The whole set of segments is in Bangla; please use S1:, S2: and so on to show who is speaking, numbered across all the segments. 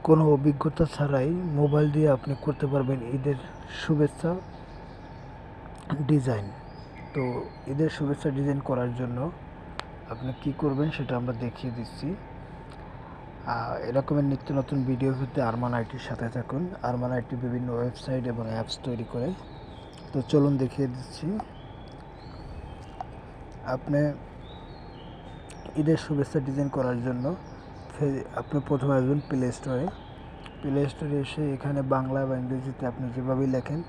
S1: কোনো অভিজ্ঞতা ছাড়াই মোবাইল দিয়ে আপনি করতে পারবেন ঈদের শুভেচ্ছা ডিজাইন। তো ঈদের শুভেচ্ছা ডিজাইন করার জন্য আপনি কি করবেন সেটা আমরা দেখিয়ে দিচ্ছি। এরকমের নিত্য নতুন ভিডিও পেতে আরমান আইটির সাথে থাকুন। আরমান আইটি বিভিন্ন ওয়েবসাইট এবং অ্যাপস তৈরি করে। তো চলুন দেখিয়ে দিচ্ছি। আপনি ঈদের শুভেচ্ছা ডিজাইন করার জন্য আপনি প্রথমে আসবেন প্লে স্টোরে এসে এখানে বাংলা বা ইংরেজিতে আপনি যেভাবেই লেখেন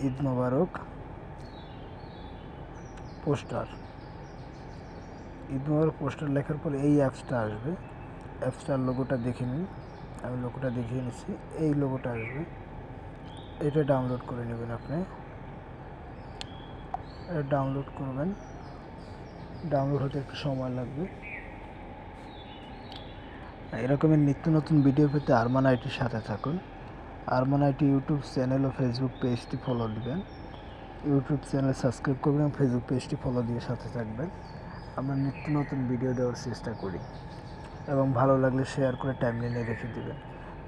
S1: ঈদ মোবারক পোস্টার লেখার পরে এই অ্যাপসটা আসবে। অ্যাপসটার লোগোটা দেখে নিন। আমি লোগোটা দেখিয়ে নিচ্ছি। এই লোগোটা আসবে, এটা ডাউনলোড করে নেবেন। আপনি ডাউনলোড করবেন। ডাউনলোড হতে একটু সময় লাগবে। এরকমের নিত্য নতুন ভিডিও পেতে আরমান আইটির সাথে থাকুন। আরমান আইটি ইউটিউব চ্যানেল ও ফেসবুক পেজটি ফলো দিবেন। ইউটিউব চ্যানেল সাবস্ক্রাইব করবেন এবং ফেসবুক পেজটি ফলো দিয়ে সাথে থাকবেন। আমরা নিত্য নতুন ভিডিও দেওয়ার চেষ্টা করি এবং ভালো লাগলে শেয়ার করে টাইমলাইনে রেখে দেবেন।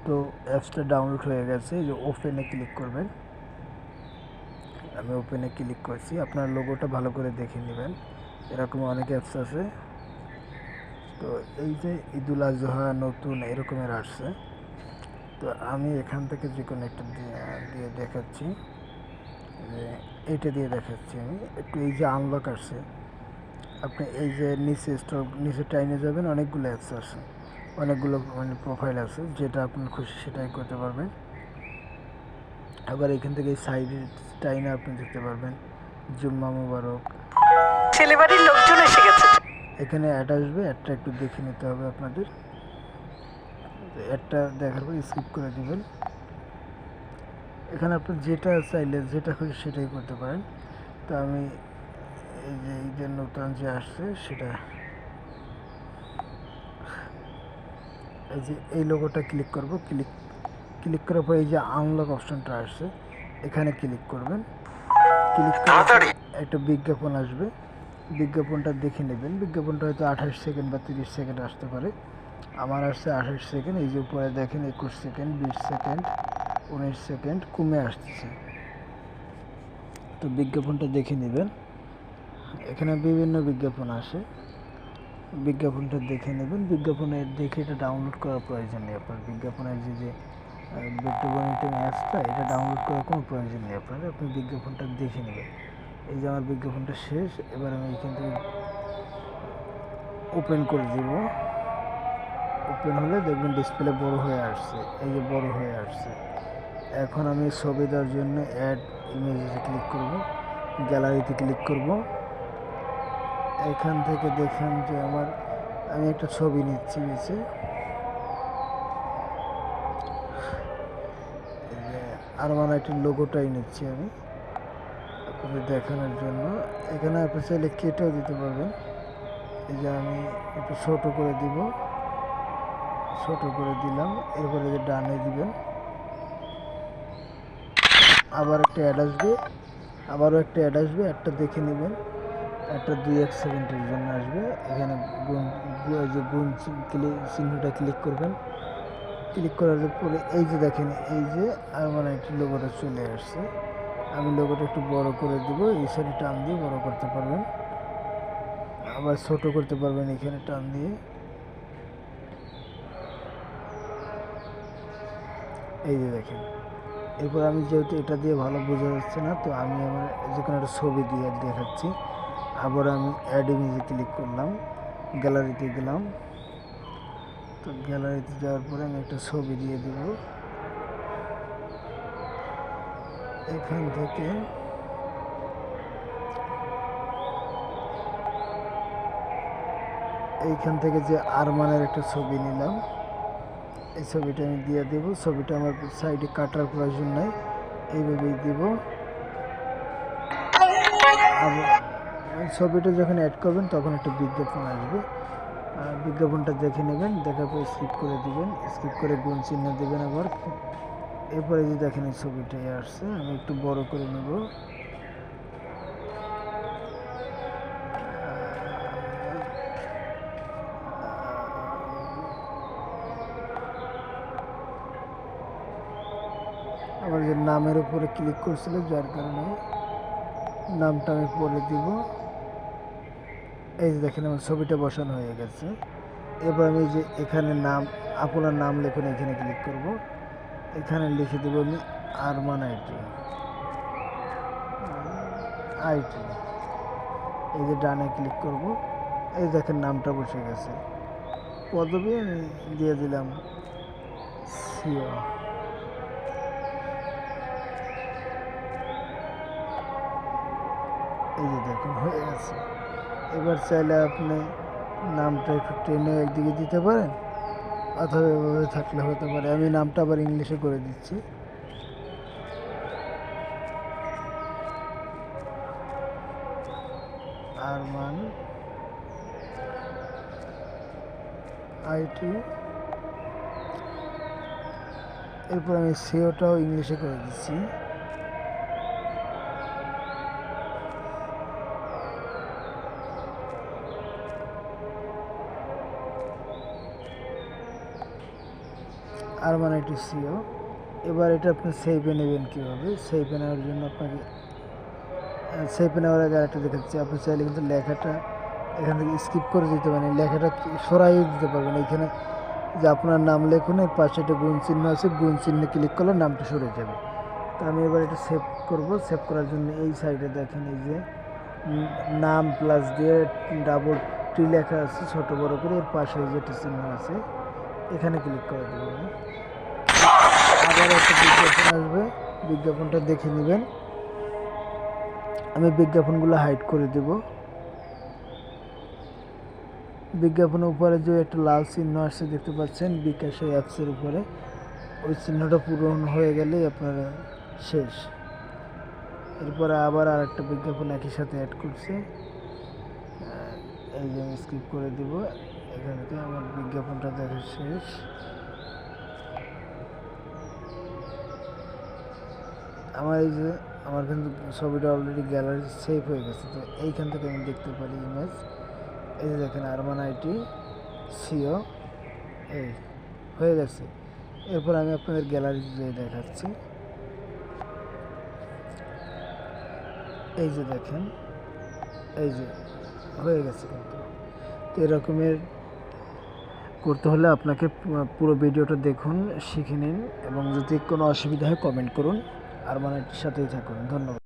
S1: তো অ্যাপসটা ডাউনলোড হয়ে গেছে। এই যে ওপেনে ক্লিক করবেন। আমি ওপেনে ক্লিক করছি। আপনার লোগোটা ভালো করে দেখে নেবেন। এরকম অনেক অ্যাপস আছে। তো এই যে ঈদুল আজহা নতুন এরকমের আসছে। তো আমি এখান থেকে যে কোনো একটা দিয়ে দেখাচ্ছি। এইটা দিয়ে দেখাচ্ছি আমি একটু। এই যে আনলক আসছে, আপনি এই যে নিচে টাইনে যাবেন, অনেকগুলো অ্যাপস আছে, অনেকগুলো প্রোফাইল আছে, যেটা আপনার খুশি সেটাই করতে পারবেন। আবার এখান থেকে সাইডে টাইনে আপনি দেখতে পারবেন জুম্মা মুবারক, ছেলেবাড়ির লোকজন এসে গেছে। এখানে অ্যাড আসবে, অ্যাডটা একটু দেখে নিতে হবে আপনাদের। অ্যাডটা দেখার পর স্কিপ করে দিবেন। এখানে আপনি যেটা চাইলে যেটা খুশি সেটাই করতে পারেন। তো আমি এই যে ঈদের নতুন যে আসছে সেটা, এই যে এই লোগোটা ক্লিক করব। ক্লিক করার পর এই যে আনলক অপশনটা আসছে, এখানে ক্লিক করবেন। ক্লিক করে একটা বিজ্ঞাপন আসবে, বিজ্ঞাপনটা দেখে নেবেন। বিজ্ঞাপনটা হয়তো 28 সেকেন্ড বা 30 সেকেন্ড আসতে পারে। আমার আসছে 28 সেকেন্ড। এই যে উপরে দেখেন 21 সেকেন্ড, 20 সেকেন্ড, 19 সেকেন্ড কমে আসতেছে। তো বিজ্ঞাপনটা দেখে নেবেন। এখানে বিভিন্ন বিজ্ঞাপন আসে, বিজ্ঞাপনটা দেখে নেবেন। বিজ্ঞাপনের দেখে এটা ডাউনলোড করার প্রয়োজন নেই আপনার। বিজ্ঞাপনের যে ভিডিও মনিটরিং অ্যাপসটা, এটা ডাউনলোড করার কোনো প্রয়োজন নেই আপনার। আপনি বিজ্ঞাপনটা দেখে নেবেন। এই যে আমার বিজ্ঞাপনটা শেষ। এবার আমি এখান থেকে ওপেন করে দিব। ওপেন হলে দেখবেন ডিসপ্লে বড় হয়ে আসছে। এই যে বড় হয়ে আসছে। এখন আমি ছবি দেওয়ার জন্য অ্যাড ইমেজে ক্লিক করব, গ্যালারিতে ক্লিক করব। এখান থেকে দেখেন যে আমি একটা ছবি নিচ্ছি নিচে, আরমান আইটির লোগোটাই নিচ্ছি আমি আপনাদের দেখানোর জন্য। এখানে আপনি চাইলে কেটেও দিতে পারবেন। এই যে আমি একটু ছোট করে দিব, ছোট করে দিলাম। এরপরে যে ডানে দিবেন, আবার একটা অ্যাড আসবে, আবারও একটা অ্যাড আসবে। একটা দেখে নেবেন। একটা 2-1 সেকেন্ডের জন্য আসবে। এখানে গুণ চিহ্নটা ক্লিক করবেন। ক্লিক করার পরে এই যে দেখেন, এই যে আরমান আইটি লোগোটা চলে আসছে। আমি লোগোটা একটু বড় করে দেব। এই সাইডে টান দিয়ে বড় করতে পারবেন, আবার ছোট করতে পারবেন এখানে টান দিয়ে। এই যে দেখেন। এরপর আমি যেহেতু এটা দিয়ে ভালো বোঝা যাচ্ছে না, তো আমি আমার যে কোনো একটা ছবি দিয়ে দেখাচ্ছি। আবার আমি অ্যাড ইমেজে ক্লিক করলাম, গ্যালারিতে গেলাম। তো গ্যালারিতে যাওয়ার পরে আমি একটা ছবি দিয়ে দেব। এখান থেকে যে আরমানের একটা ছবি নিলাম, এই ছবিটা আমি দিয়ে দেব। ছবিটা আমার সাইডে কাটার প্রয়োজন নাই, এইভাবেই দিব। ছবিটা যখন অ্যাড করবেন তখন একটা বিজ্ঞাপন আসবে। বিজ্ঞাপনটা দেখে নেবেন, দেখার পর স্কিপ করে দিবেন। স্কিপ করে গুণ চিহ্ন দেবেন আবার। এরপরে যে দেখেন এই ছবিটাই আসছে, আমি একটু বড় করে নেব। আমার যে নামের উপরে ক্লিক করছিল যার কারণে নামটা আমি পরে দিব। এই যে দেখেন আমার ছবিটা বসানো হয়ে গেছে। এবার আমি যে এখানে নাম, আপনার নাম লিখুন, এখানে ক্লিক করব। এখানে লিখে দেবো আমি আরমান আইটি। এই যে ডানে ক্লিক করব। এই দেখেন নামটা বসে গেছে। পদবি আমি দিয়ে দিলাম সিও। এই যে দেখুন হয়ে গেছে। এবার চাইলে আপনি নামটা একটু টেনে একদিকে দিতে পারেন, অথবা এভাবে থাকলে হতে পারে। আমি নামটা আবার ইংলিশে করে দিচ্ছি। আরমান আইটি। এরপর আমি সিওটাও ইংলিশে করে দিচ্ছি। Arman IT CEO. এবার এটা আপনি সেভে নেবেন কীভাবে? সেভে নেওয়ার জন্য আপনাকে সেভে নেওয়ার আগে আরেকটা দেখাচ্ছি। আপনি চাইলে কিন্তু লেখাটা এখান থেকে স্কিপ করে দিতে পারেন, লেখাটা সরাইও দিতে পারবেন। এখানে যে আপনার নাম লেখুন, এর পাশে একটা গুণ চিহ্ন আছে, গুণ চিহ্নে ক্লিক করলে নামটা সরে যাবে। তো আমি এবার এটা সেভ করব। সেভ করার জন্য এই সাইডে দেখেন এই যে নাম প্লাস দিয়ে ডাবল টি লেখা আছে ছোট বড় করে, এর পাশে যেটা চিহ্ন আছে এখানে ক্লিক করে দেবো। আবার একটা বিজ্ঞাপন আসবে, বিজ্ঞাপনটা দেখে নেবেন। আমি বিজ্ঞাপনগুলো হাইড করে দেব। বিজ্ঞাপনের উপরে যে একটা লাল চিহ্ন আসছে দেখতে পাচ্ছেন বিকাশের অ্যাপসের উপরে, ওই চিহ্নটা পূরণ হয়ে গেলেই আপনার শেষ। এরপরে আবার আর একটা বিজ্ঞাপন একই সাথে অ্যাড করছে, এই যে আমি স্কিপ করে দিব। এখান থেকে আমার বিজ্ঞাপনটা দেখা শেষ। আমার এই যে আমার কিন্তু ছবিটা অলরেডি গ্যালারি সেভ হয়ে গেছে। তো এইখান থেকে আমি দেখতে পারি ইমেজ। এই যে দেখেন আরমান আইটি সিও, এই হয়ে গেছে। এরপর আমি আপনাদের গ্যালারি যেয়ে দেখাচ্ছি। এই যে দেখেন, এই যে হয়ে গেছে। কিন্তু তো এরকমের করতে হলে আপনাকে পুরো ভিডিওটা দেখুন, শিখে নিন, এবং যদি কোনো অসুবিধা হয় কমেন্ট করুন। আরমান আইটির সাথেই থাকুন। ধন্যবাদ।